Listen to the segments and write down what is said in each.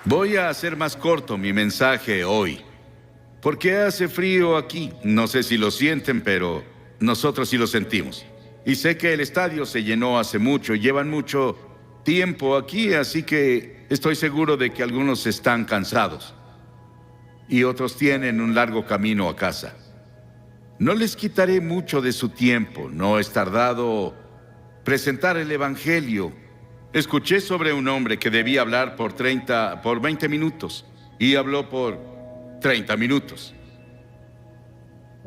Voy a hacer más corto mi mensaje hoy, porque hace frío aquí. No sé si lo sienten, pero nosotros sí lo sentimos. Y sé que el estadio se llenó hace mucho y llevan mucho tiempo aquí, así que estoy seguro de que algunos están cansados y otros tienen un largo camino a casa. No les quitaré mucho de su tiempo, no es tardado presentar el Evangelio. Escuché sobre un hombre que debía hablar por 20 minutos y habló por 30 minutos.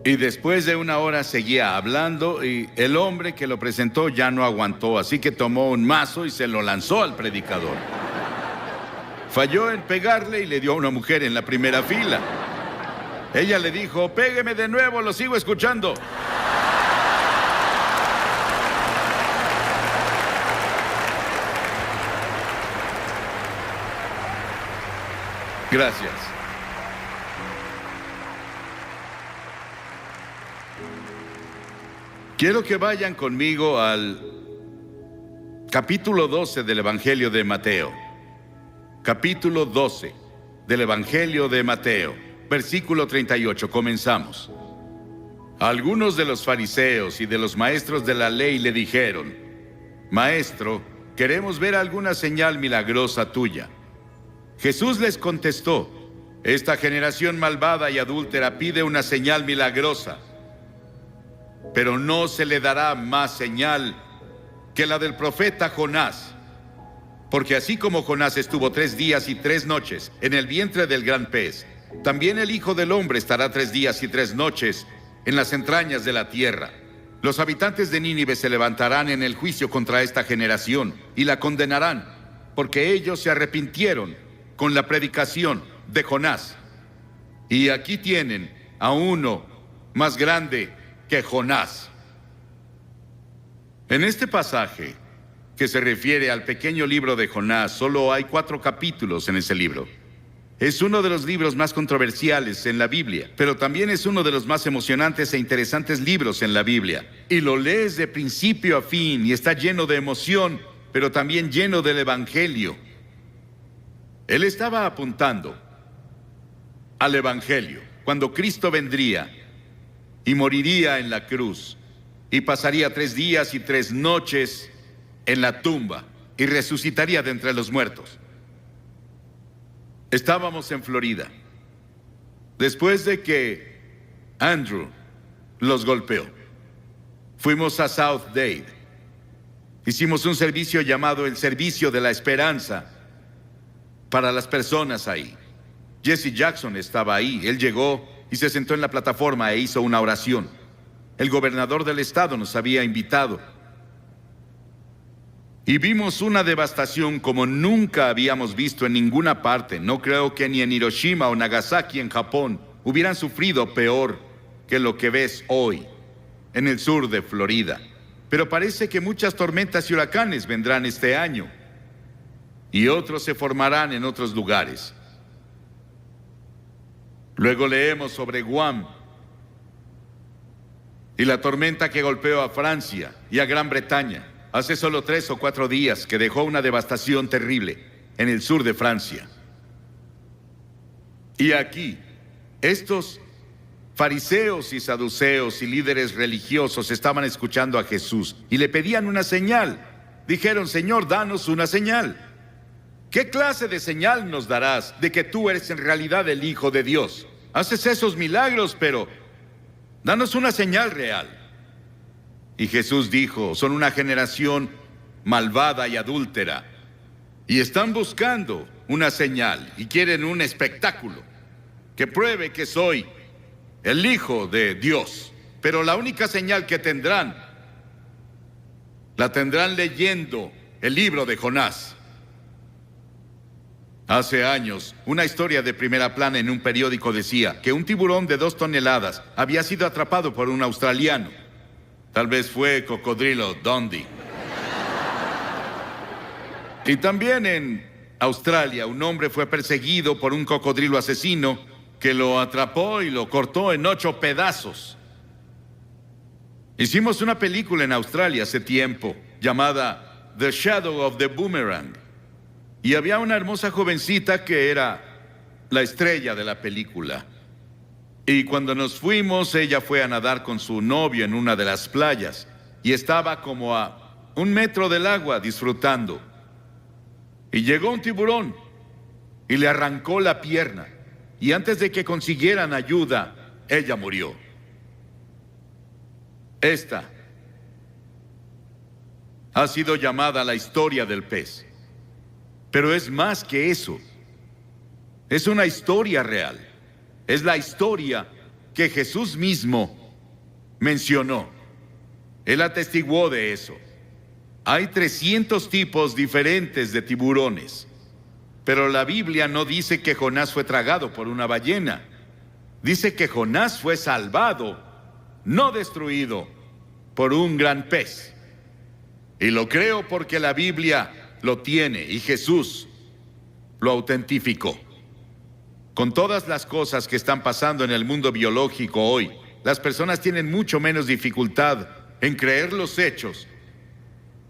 Y después de una hora seguía hablando y el hombre que lo presentó ya no aguantó, así que tomó un mazo y se lo lanzó al predicador. Falló en pegarle y le dio a una mujer en la primera fila. Ella le dijo: "Pégueme de nuevo, lo sigo escuchando". Gracias. Quiero que vayan conmigo al capítulo 12 del Evangelio de Mateo. Capítulo 12 del Evangelio de Mateo, versículo 38. Comenzamos. Algunos de los fariseos y de los maestros de la ley le dijeron: "Maestro, queremos ver alguna señal milagrosa tuya". Jesús les contestó: "Esta generación malvada y adúltera pide una señal milagrosa, pero no se le dará más señal que la del profeta Jonás. Porque así como Jonás estuvo 3 días y 3 noches en el vientre del gran pez, también el Hijo del Hombre estará 3 días y 3 noches en las entrañas de la tierra. Los habitantes de Nínive se levantarán en el juicio contra esta generación y la condenarán, porque ellos se arrepintieron con la predicación de Jonás. Y aquí tienen a uno más grande que Jonás". En este pasaje, que se refiere al pequeño libro de Jonás, solo hay 4 capítulos en ese libro. Es uno de los libros más controversiales en la Biblia, pero también es uno de los más emocionantes e interesantes libros en la Biblia. Y lo lees de principio a fin y está lleno de emoción, pero también lleno del Evangelio. Él estaba apuntando al Evangelio, cuando Cristo vendría y moriría en la cruz y pasaría 3 días y 3 noches en la tumba y resucitaría de entre los muertos. Estábamos en Florida, después de que Andrew los golpeó. Fuimos a South Dade. Hicimos un servicio llamado el Servicio de la Esperanza para las personas ahí. Jesse Jackson estaba ahí. Él llegó y se sentó en la plataforma e hizo una oración. El gobernador del estado nos había invitado. Y vimos una devastación como nunca habíamos visto en ninguna parte. No creo que ni en Hiroshima o Nagasaki en Japón hubieran sufrido peor que lo que ves hoy en el sur de Florida. Pero parece que muchas tormentas y huracanes vendrán este año, y otros se formarán en otros lugares. Luego leemos sobre Guam y la tormenta que golpeó a Francia y a Gran Bretaña hace solo 3 o 4 días, que dejó una devastación terrible en el sur de Francia. Y aquí, estos fariseos y saduceos y líderes religiosos estaban escuchando a Jesús y le pedían una señal. Dijeron: "Señor, danos una señal. ¿Qué clase de señal nos darás de que tú eres en realidad el Hijo de Dios? Haces esos milagros, pero danos una señal real". Y Jesús dijo: "Son una generación malvada y adúltera, y están buscando una señal y quieren un espectáculo que pruebe que soy el Hijo de Dios. Pero la única señal que tendrán, la tendrán leyendo el libro de Jonás". Hace años, una historia de primera plana en un periódico decía que un tiburón de 2 toneladas había sido atrapado por un australiano. Tal vez fue Cocodrilo Dundee. Y también en Australia, un hombre fue perseguido por un cocodrilo asesino que lo atrapó y lo cortó en 8 pedazos. Hicimos una película en Australia hace tiempo llamada The Shadow of the Boomerang. Y había una hermosa jovencita que era la estrella de la película. Y cuando nos fuimos, ella fue a nadar con su novio en una de las playas. Y estaba como a 1 metro del agua disfrutando. Y llegó un tiburón y le arrancó la pierna. Y antes de que consiguieran ayuda, ella murió. Esta ha sido llamada la historia del pez. Pero es más que eso. Es una historia real. Es la historia que Jesús mismo mencionó. Él atestiguó de eso. Hay 300 tipos diferentes de tiburones. Pero la Biblia no dice que Jonás fue tragado por una ballena. Dice que Jonás fue salvado, no destruido, por un gran pez. Y lo creo porque la Biblia lo tiene y Jesús lo autentificó. Con todas las cosas que están pasando en el mundo biológico hoy, las personas tienen mucho menos dificultad en creer los hechos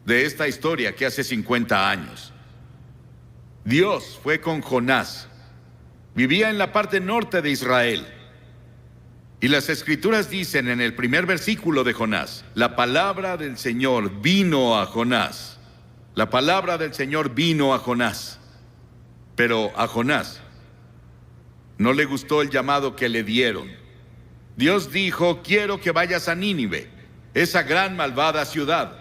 de esta historia que hace 50 años. Dios fue con Jonás. Vivía en la parte norte de Israel. Y las Escrituras dicen en el primer versículo de Jonás, la palabra del Señor vino a Jonás. La palabra del Señor vino a Jonás. Pero a Jonás no le gustó el llamado que le dieron. Dios dijo, quiero que vayas a Nínive, esa gran malvada ciudad.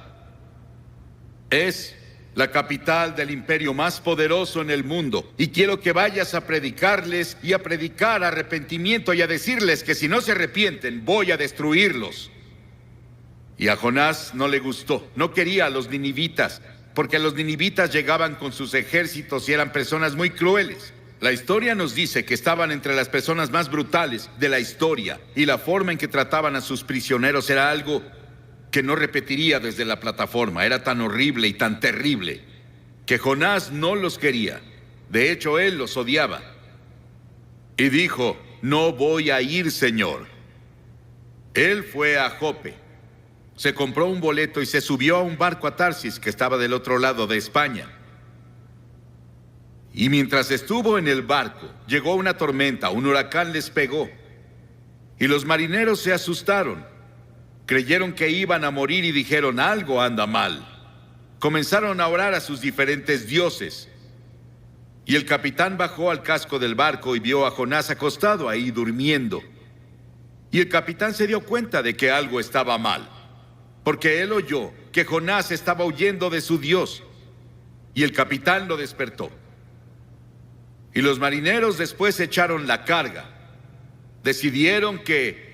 Es la capital del imperio más poderoso en el mundo. Y quiero que vayas a predicarles y a predicar arrepentimiento y a decirles que si no se arrepienten, voy a destruirlos. Y a Jonás no le gustó. No quería a los ninivitas, porque los ninivitas llegaban con sus ejércitos y eran personas muy crueles. La historia nos dice que estaban entre las personas más brutales de la historia. Y la forma en que trataban a sus prisioneros era algo que no repetiría desde la plataforma. Era tan horrible y tan terrible que Jonás no los quería. De hecho, él los odiaba. Y dijo, no voy a ir, Señor. Él fue a Jope, se compró un boleto y se subió a un barco a Tarsis que estaba del otro lado de España. Y mientras estuvo en el barco, llegó una tormenta, un huracán les pegó. Y los marineros se asustaron. Creyeron que iban a morir y dijeron, algo anda mal. Comenzaron a orar a sus diferentes dioses. Y el capitán bajó al casco del barco y vio a Jonás acostado ahí durmiendo. Y el capitán se dio cuenta de que algo estaba mal, porque él oyó que Jonás estaba huyendo de su Dios. Y el capitán lo despertó. Y los marineros después echaron la carga. Decidieron que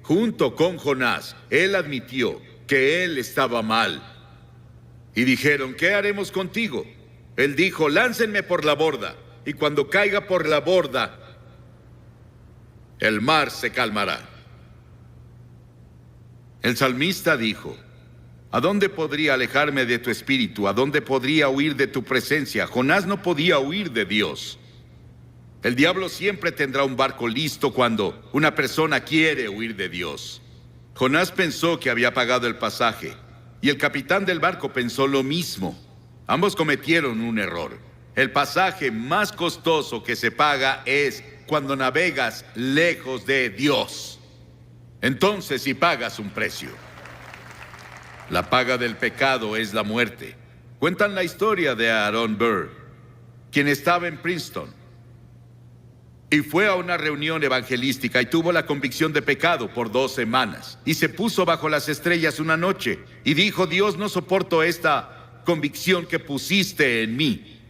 junto con Jonás, él admitió que él estaba mal. Y dijeron, ¿qué haremos contigo? Él dijo, láncenme por la borda, y cuando caiga por la borda, el mar se calmará. El salmista dijo, ¿a dónde podría alejarme de tu espíritu? ¿A dónde podría huir de tu presencia? Jonás no podía huir de Dios. El diablo siempre tendrá un barco listo cuando una persona quiere huir de Dios. Jonás pensó que había pagado el pasaje, y el capitán del barco pensó lo mismo. Ambos cometieron un error. El pasaje más costoso que se paga es cuando navegas lejos de Dios. Entonces sí pagas un precio. La paga del pecado es la muerte. Cuentan la historia de Aaron Burr, quien estaba en Princeton. Y fue a una reunión evangelística y tuvo la convicción de pecado por 2 semanas. Y se puso bajo las estrellas una noche y dijo, Dios, no soporto esta convicción que pusiste en mí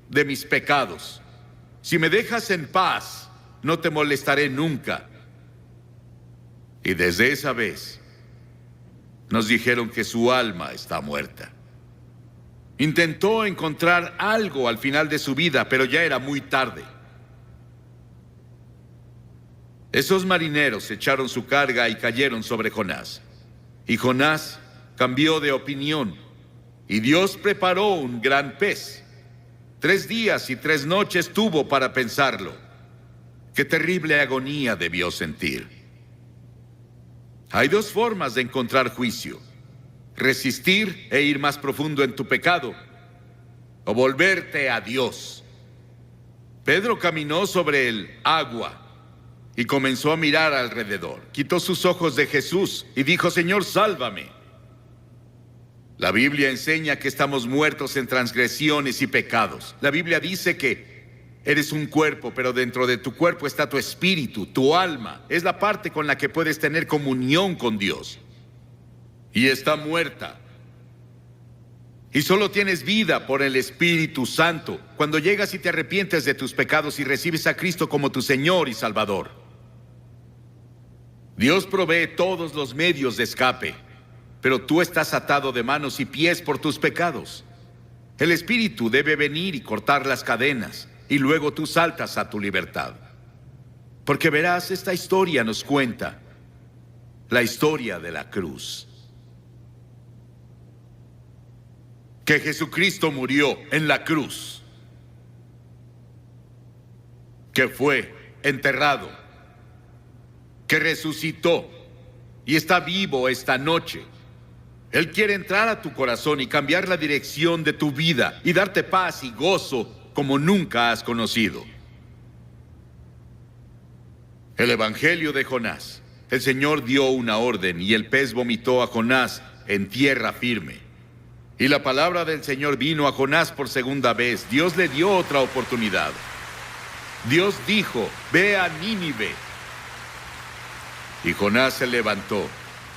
de mis pecados. Si me dejas en paz, no te molestaré nunca. Y desde esa vez nos dijeron que su alma está muerta. Intentó encontrar algo al final de su vida, pero ya era muy tarde. Esos marineros echaron su carga y cayeron sobre Jonás. Y Jonás cambió de opinión. Y Dios preparó un gran pez. 3 días y 3 noches tuvo para pensarlo. Qué terrible agonía debió sentir. Hay 2 formas de encontrar juicio: resistir e ir más profundo en tu pecado, o volverte a Dios. Pedro caminó sobre el agua y comenzó a mirar alrededor. Quitó sus ojos de Jesús y dijo: Señor, sálvame. La Biblia enseña que estamos muertos en transgresiones y pecados. La Biblia dice que eres un cuerpo, pero dentro de tu cuerpo está tu espíritu, tu alma. Es la parte con la que puedes tener comunión con Dios. Y está muerta. Y solo tienes vida por el Espíritu Santo cuando llegas y te arrepientes de tus pecados y recibes a Cristo como tu Señor y Salvador. Dios provee todos los medios de escape, pero tú estás atado de manos y pies por tus pecados. El Espíritu debe venir y cortar las cadenas, y luego tú saltas a tu libertad. Porque verás, esta historia nos cuenta la historia de la cruz. Que Jesucristo murió en la cruz, que fue enterrado, que resucitó y está vivo esta noche. Él quiere entrar a tu corazón y cambiar la dirección de tu vida y darte paz y gozo como nunca has conocido. El Evangelio de Jonás. El Señor dio una orden y el pez vomitó a Jonás en tierra firme. Y la palabra del Señor vino a Jonás por segunda vez. Dios le dio otra oportunidad. Dios dijo: ve a Nínive. Y Jonás se levantó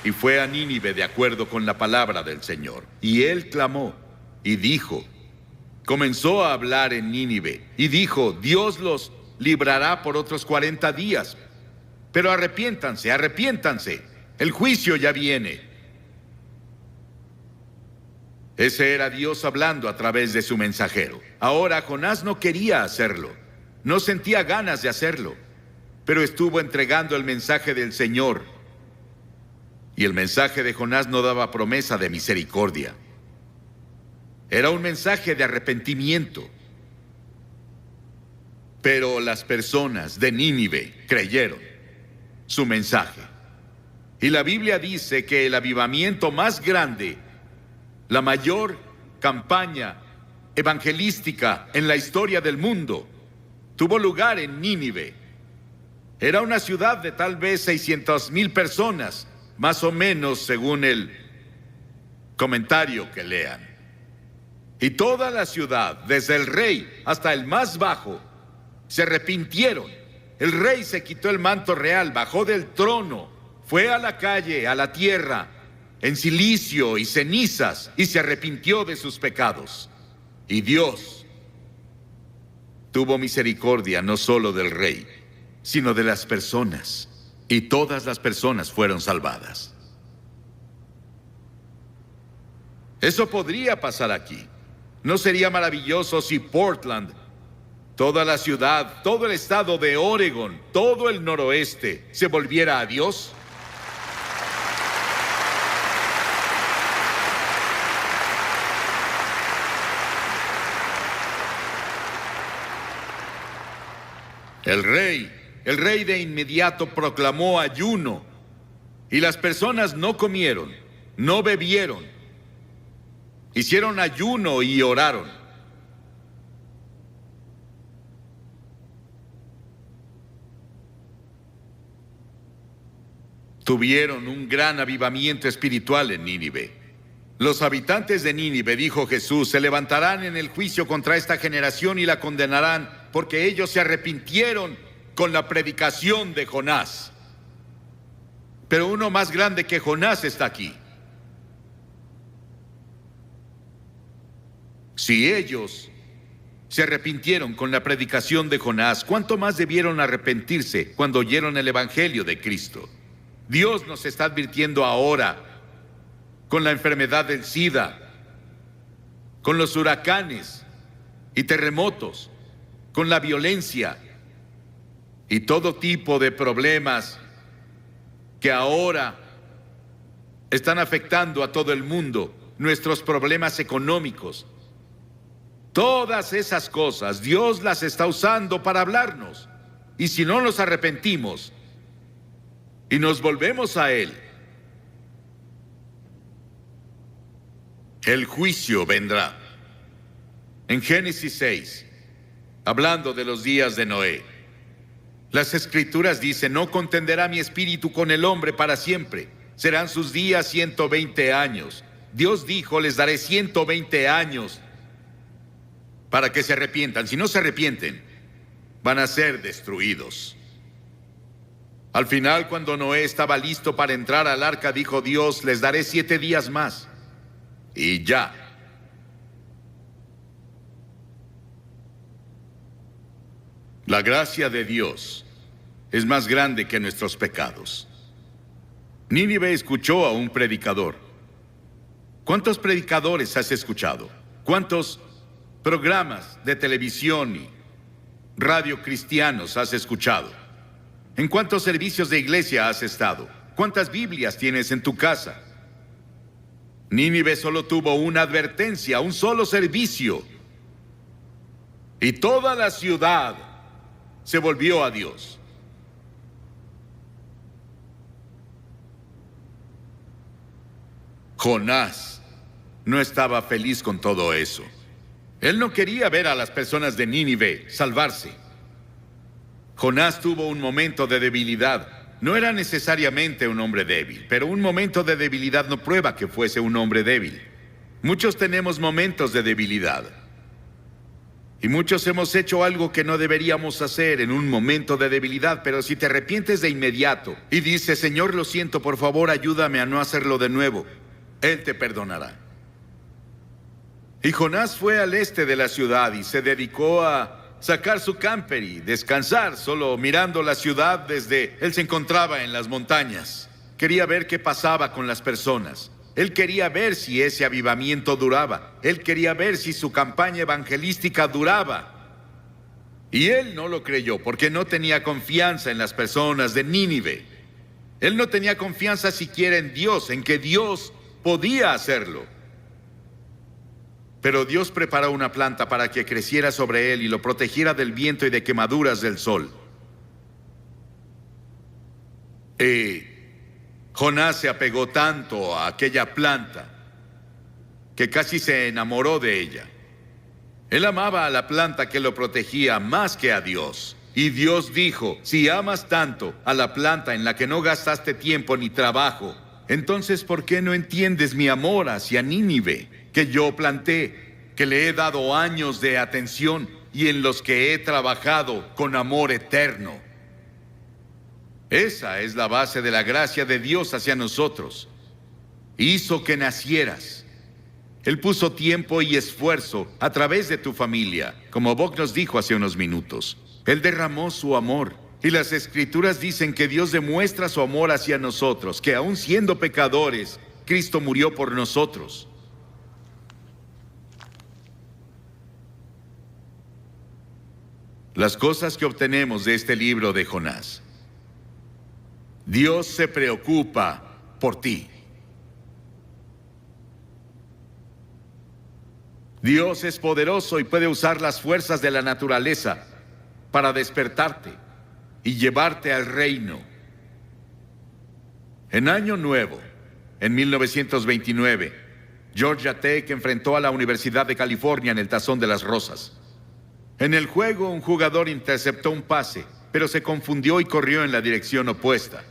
y fue a Nínive de acuerdo con la palabra del Señor. Y él clamó y dijo, comenzó a hablar en Nínive y dijo: Dios los librará por otros 40 días. Pero arrepiéntanse, arrepiéntanse. El juicio ya viene. Ese era Dios hablando a través de su mensajero. Ahora Jonás no quería hacerlo. No sentía ganas de hacerlo. Pero estuvo entregando el mensaje del Señor. Y el mensaje de Jonás no daba promesa de misericordia. Era un mensaje de arrepentimiento. Pero las personas de Nínive creyeron su mensaje. Y la Biblia dice que el avivamiento más grande, la mayor campaña evangelística en la historia del mundo, tuvo lugar en Nínive. Era una ciudad de tal vez 600,000 personas, más o menos según el comentario que lean. Y toda la ciudad, desde el rey hasta el más bajo, se arrepintieron. El rey se quitó el manto real, bajó del trono, fue a la calle, a la tierra, en cilicio y cenizas, y se arrepintió de sus pecados. Y Dios tuvo misericordia no solo del rey, sino de las personas, y todas las personas fueron salvadas. Eso podría pasar aquí. ¿No sería maravilloso si Portland, toda la ciudad, todo el estado de Oregon, todo el noroeste, se volviera a Dios? El rey de inmediato proclamó ayuno, y las personas no comieron, no bebieron, hicieron ayuno y oraron. Tuvieron un gran avivamiento espiritual en Nínive. Los habitantes de Nínive, dijo Jesús, se levantarán en el juicio contra esta generación y la condenarán, porque ellos se arrepintieron con la predicación de Jonás. Pero uno más grande que Jonás está aquí. Si ellos se arrepintieron con la predicación de Jonás, ¿cuánto más debieron arrepentirse cuando oyeron el Evangelio de Cristo? Dios nos está advirtiendo ahora con la enfermedad del SIDA, con los huracanes y terremotos, con la violencia y todo tipo de problemas que ahora están afectando a todo el mundo, nuestros problemas económicos. Todas esas cosas Dios las está usando para hablarnos. Y si no nos arrepentimos y nos volvemos a Él, el juicio vendrá. En Génesis 6, hablando de los días de Noé, las Escrituras dicen: no contenderá mi espíritu con el hombre para siempre. Serán sus días 120 años. Dios dijo: les daré 120 años para que se arrepientan. Si no se arrepienten, van a ser destruidos. Al final, cuando Noé estaba listo para entrar al arca, dijo Dios: les daré 7 días más. Y ya. La gracia de Dios es más grande que nuestros pecados. Nínive escuchó a un predicador. ¿Cuántos predicadores has escuchado? ¿Cuántos programas de televisión y radio cristianos has escuchado? ¿En cuántos servicios de iglesia has estado? ¿Cuántas Biblias tienes en tu casa? Nínive solo tuvo una advertencia, un solo servicio. Y toda la ciudad se volvió a Dios. Jonás no estaba feliz con todo eso. Él no quería ver a las personas de Nínive salvarse. Jonás tuvo un momento de debilidad. No era necesariamente un hombre débil, pero un momento de debilidad no prueba que fuese un hombre débil. Muchos tenemos momentos de debilidad. Y muchos hemos hecho algo que no deberíamos hacer en un momento de debilidad, pero si te arrepientes de inmediato y dices: Señor, lo siento, por favor, ayúdame a no hacerlo de nuevo, Él te perdonará. Y Jonás fue al este de la ciudad y se dedicó a sacar su camper y descansar, solo mirando la ciudad desde... Él se encontraba en las montañas. Quería ver qué pasaba con las personas. Él quería ver si ese avivamiento duraba. Él quería ver si su campaña evangelística duraba. Y él no lo creyó porque no tenía confianza en las personas de Nínive. Él no tenía confianza siquiera en Dios, en que Dios podía hacerlo. Pero Dios preparó una planta para que creciera sobre él y lo protegiera del viento y de quemaduras del sol. Jonás se apegó tanto a aquella planta que casi se enamoró de ella. Él amaba a la planta que lo protegía más que a Dios. Y Dios dijo: si amas tanto a la planta en la que no gastaste tiempo ni trabajo, entonces ¿por qué no entiendes mi amor hacia Nínive, que yo planté, que le he dado años de atención y en los que he trabajado con amor eterno? Esa es la base de la gracia de Dios hacia nosotros. Hizo que nacieras. Él puso tiempo y esfuerzo a través de tu familia, como Bob nos dijo hace unos minutos. Él derramó su amor. Y las Escrituras dicen que Dios demuestra su amor hacia nosotros, que aun siendo pecadores, Cristo murió por nosotros. Las cosas que obtenemos de este libro de Jonás. Dios se preocupa por ti. Dios es poderoso y puede usar las fuerzas de la naturaleza para despertarte y llevarte al reino. En Año Nuevo, en 1929, Georgia Tech enfrentó a la Universidad de California en el Tazón de las Rosas. En el juego, un jugador interceptó un pase, pero se confundió y corrió en la dirección opuesta.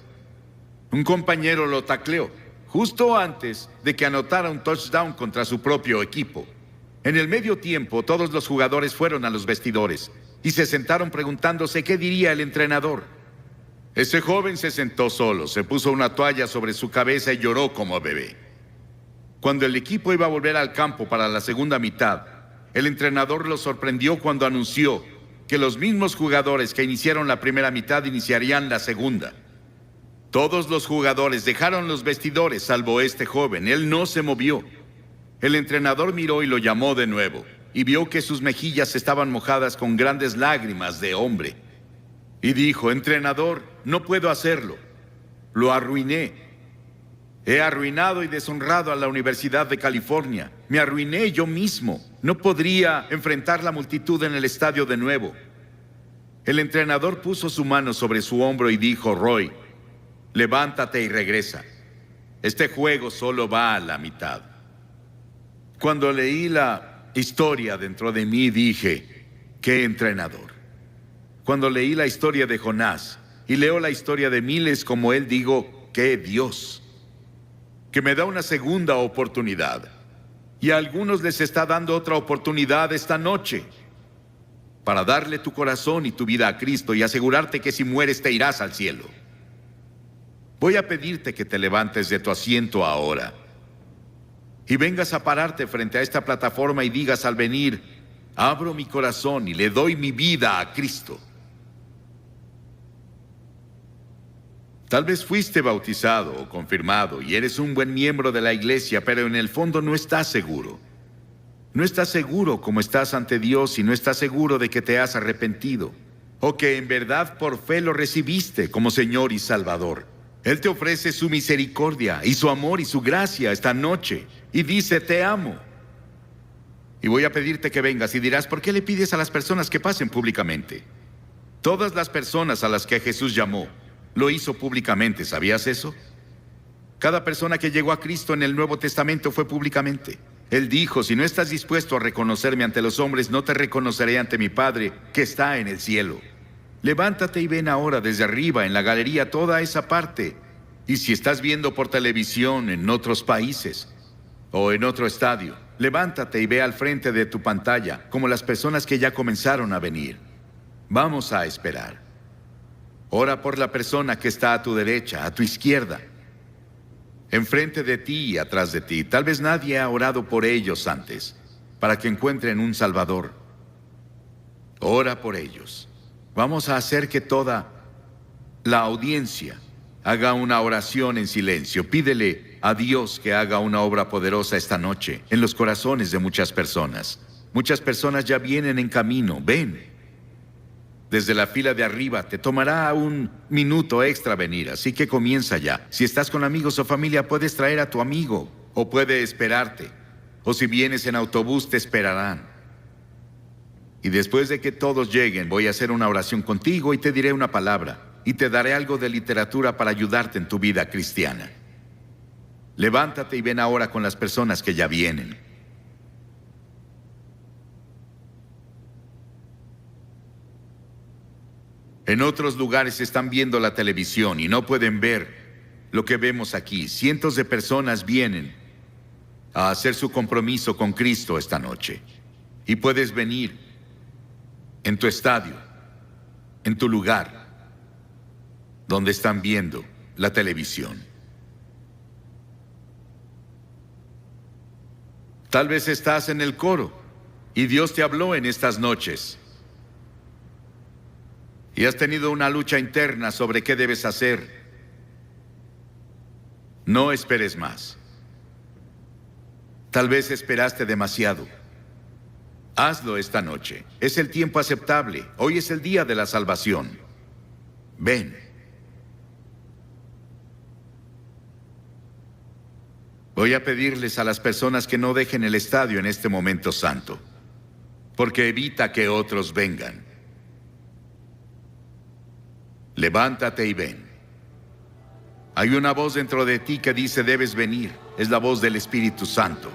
Un compañero lo tacleó justo antes de que anotara un touchdown contra su propio equipo. En el medio tiempo, todos los jugadores fueron a los vestidores y se sentaron preguntándose qué diría el entrenador. Ese joven se sentó solo, se puso una toalla sobre su cabeza y lloró como bebé. Cuando el equipo iba a volver al campo para la segunda mitad, el entrenador lo sorprendió cuando anunció que los mismos jugadores que iniciaron la primera mitad iniciarían la segunda. Todos los jugadores dejaron los vestidores, salvo este joven. Él no se movió. El entrenador miró y lo llamó de nuevo, y vio que sus mejillas estaban mojadas con grandes lágrimas de hombre. Y dijo: entrenador, no puedo hacerlo. Lo arruiné. He arruinado y deshonrado a la Universidad de California. Me arruiné yo mismo. No podría enfrentar la multitud en el estadio de nuevo. El entrenador puso su mano sobre su hombro y dijo: Roy, levántate y regresa. Este juego solo va a la mitad. Cuando leí la historia dentro de mí dije, ¡qué entrenador! Cuando leí la historia de Jonás y leo la historia de miles como él, digo, ¡qué Dios! Que me da una segunda oportunidad. Y a algunos les está dando otra oportunidad esta noche para darle tu corazón y tu vida a Cristo y asegurarte que si mueres te irás al cielo. Voy a pedirte que te levantes de tu asiento ahora y vengas a pararte frente a esta plataforma y digas al venir, abro mi corazón y le doy mi vida a Cristo. Tal vez fuiste bautizado o confirmado y eres un buen miembro de la iglesia, pero en el fondo no estás seguro. No estás seguro cómo estás ante Dios y no estás seguro de que te has arrepentido o que en verdad por fe lo recibiste como Señor y Salvador. Él te ofrece su misericordia y su amor y su gracia esta noche y dice, te amo. Y voy a pedirte que vengas y dirás, ¿por qué le pides a las personas que pasen públicamente? Todas las personas a las que Jesús llamó, lo hizo públicamente, ¿sabías eso? Cada persona que llegó a Cristo en el Nuevo Testamento fue públicamente. Él dijo, si no estás dispuesto a reconocerme ante los hombres, no te reconoceré ante mi Padre que está en el cielo. Levántate y ven ahora desde arriba, en la galería, toda esa parte. Y si estás viendo por televisión en otros países o en otro estadio, levántate y ve al frente de tu pantalla, como las personas que ya comenzaron a venir. Vamos a esperar. Ora por la persona que está a tu derecha, a tu izquierda, enfrente de ti y atrás de ti. Tal vez nadie ha orado por ellos antes, para que encuentren un Salvador. Ora por ellos. Vamos a hacer que toda la audiencia haga una oración en silencio. Pídele a Dios que haga una obra poderosa esta noche en los corazones de muchas personas. Muchas personas ya vienen en camino. Ven. Desde la fila de arriba, te tomará un minuto extra venir, así que comienza ya. Si estás con amigos o familia, puedes traer a tu amigo, o puede esperarte. O si vienes en autobús, te esperarán. Y después de que todos lleguen, voy a hacer una oración contigo y te diré una palabra, y te daré algo de literatura para ayudarte en tu vida cristiana. Levántate y ven ahora con las personas que ya vienen. En otros lugares están viendo la televisión y no pueden ver lo que vemos aquí. Cientos de personas vienen a hacer su compromiso con Cristo esta noche. Y puedes venir en tu estadio, en tu lugar, donde están viendo la televisión. Tal vez estás en el coro y Dios te habló en estas noches. Y has tenido una lucha interna sobre qué debes hacer. No esperes más. Tal vez esperaste demasiado. Hazlo esta noche. Es el tiempo aceptable. Hoy es el día de la salvación. Ven. Voy a pedirles a las personas que no dejen el estadio en este momento santo, porque evita que otros vengan. Levántate y ven. Hay una voz dentro de ti que dice debes venir. Es la voz del Espíritu Santo.